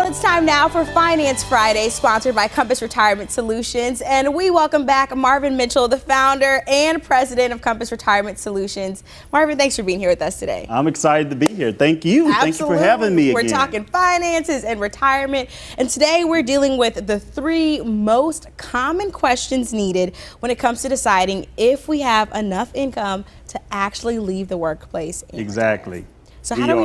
it's time now for Finance Friday, sponsored by Compass Retirement Solutions. And we welcome back Marvin Mitchell, the founder and president of Compass Retirement Solutions. Marvin, thanks for being here with us today. I'm excited to be here. Thank you. Absolutely. Thank you for having me again. We're talking finances and retirement. And today we're dealing with the 3 most common questions needed when it comes to deciding if we have enough income to actually leave the workplace. Exactly. So how do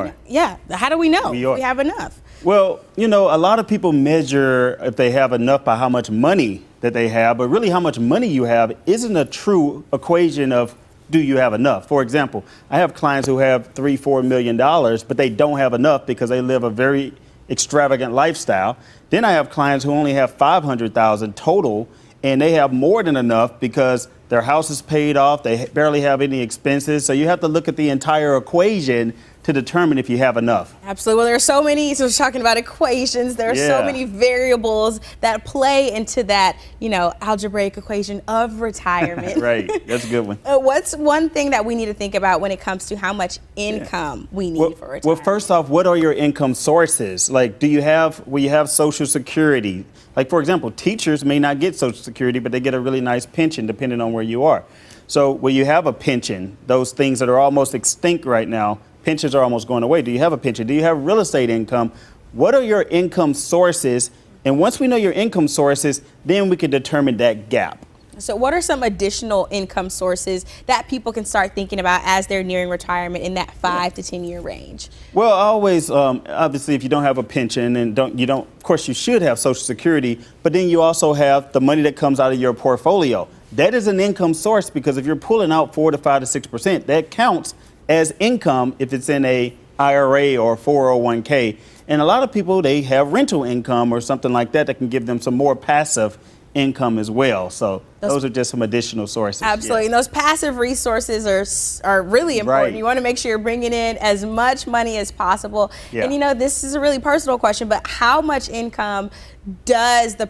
we know if we have enough? Well, you know, a lot of people measure if they have enough by how much money that they have, but really how much money you have isn't a true equation of do you have enough. For example, I have clients who have $3-4 million, but they don't have enough because they live a very extravagant lifestyle. Then I have clients who only have $500,000 total, and they have more than enough because their house is paid off, they barely have any expenses. So you have to look at the entire equation to determine if you have enough. Absolutely. Well, there are so many, so we're talking about equations, there are so many variables that play into that, you know, algebraic equation of retirement. Right, that's a good one. What's one thing that we need to think about when it comes to how much income we need for retirement? Well, first off, what are your income sources? Like, will you have Social Security? Like, for example, teachers may not get Social Security, but they get a really nice pension depending on where you are. So will you have a pension? Those things that are almost extinct right now, pensions are almost going away. Do you have a pension? Do you have real estate income? What are your income sources? And once we know your income sources, then we can determine that gap. So what are some additional income sources that people can start thinking about as they're nearing retirement in that 5 to 10 year range? Well, always, obviously, if you don't have a pension and of course you should have Social Security, but then you also have the money that comes out of your portfolio. That is an income source because if you're pulling out 4 to 5 to 6%, that counts as income if it's in a IRA or 401k. And a lot of people, they have rental income or something like that that can give them some more passive income as well. So those are just some additional sources. Absolutely. And those passive resources are really important. Right. You want to make sure you're bringing in as much money as possible. Yeah. And you know, this is a really personal question, but how much income does the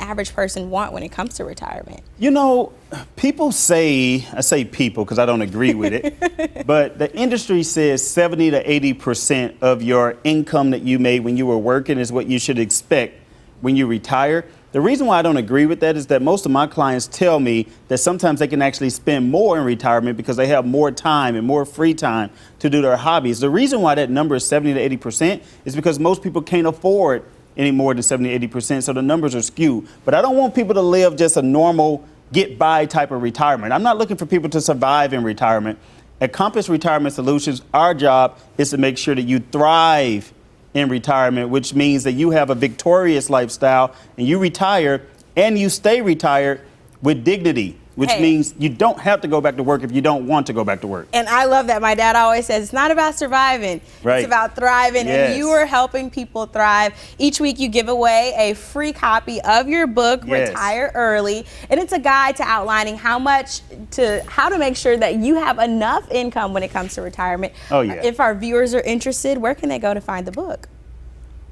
average person want when it comes to retirement? You know, people say, I say people because I don't agree with it, but the industry says 70 to 80% of your income that you made when you were working is what you should expect when you retire. The reason why I don't agree with that is that most of my clients tell me that sometimes they can actually spend more in retirement because they have more time and more free time to do their hobbies. The reason why that number is 70 to 80% is because most people can't afford any more than 70 to 80%, so the numbers are skewed. But I don't want people to live just a normal get-by type of retirement. I'm not looking for people to survive in retirement. At Compass Retirement Solutions, our job is to make sure that you thrive in retirement, which means that you have a victorious lifestyle and you retire and you stay retired with dignity, which means you don't have to go back to work if you don't want to go back to work. And I love that. My dad always says it's not about surviving, it's about thriving. Yes. And you are helping people thrive. Each week you give away a free copy of your book, Retire Early, and it's a guide to outlining how to make sure that you have enough income when it comes to retirement. Oh, yeah. If our viewers are interested, where can they go to find the book?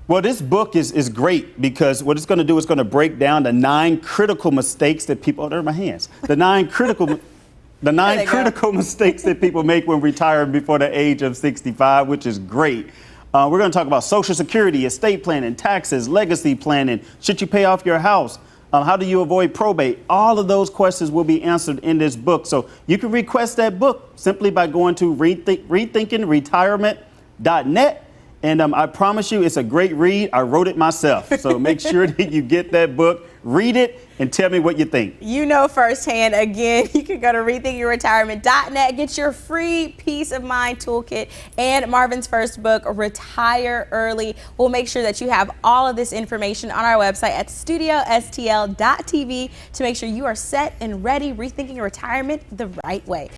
Well, this book is great because what it's going to do is going to break down the 9 critical mistakes that people, oh, there are my hands, the 9 critical mistakes that people make when retiring before the age of 65, which is great. We're going to talk about Social Security, estate planning, taxes, legacy planning, should you pay off your house, how do you avoid probate? All of those questions will be answered in this book. So you can request that book simply by going to rethinkingretirement.net. And I promise you, it's a great read. I wrote it myself. So make sure that you get that book, read it, and tell me what you think. You know firsthand. Again, you can go to rethinkingretirement.net, get your free peace of mind toolkit and Marvin's first book, Retire Early. We'll make sure that you have all of this information on our website at studiostl.tv to make sure you are set and ready, rethinking retirement the right way.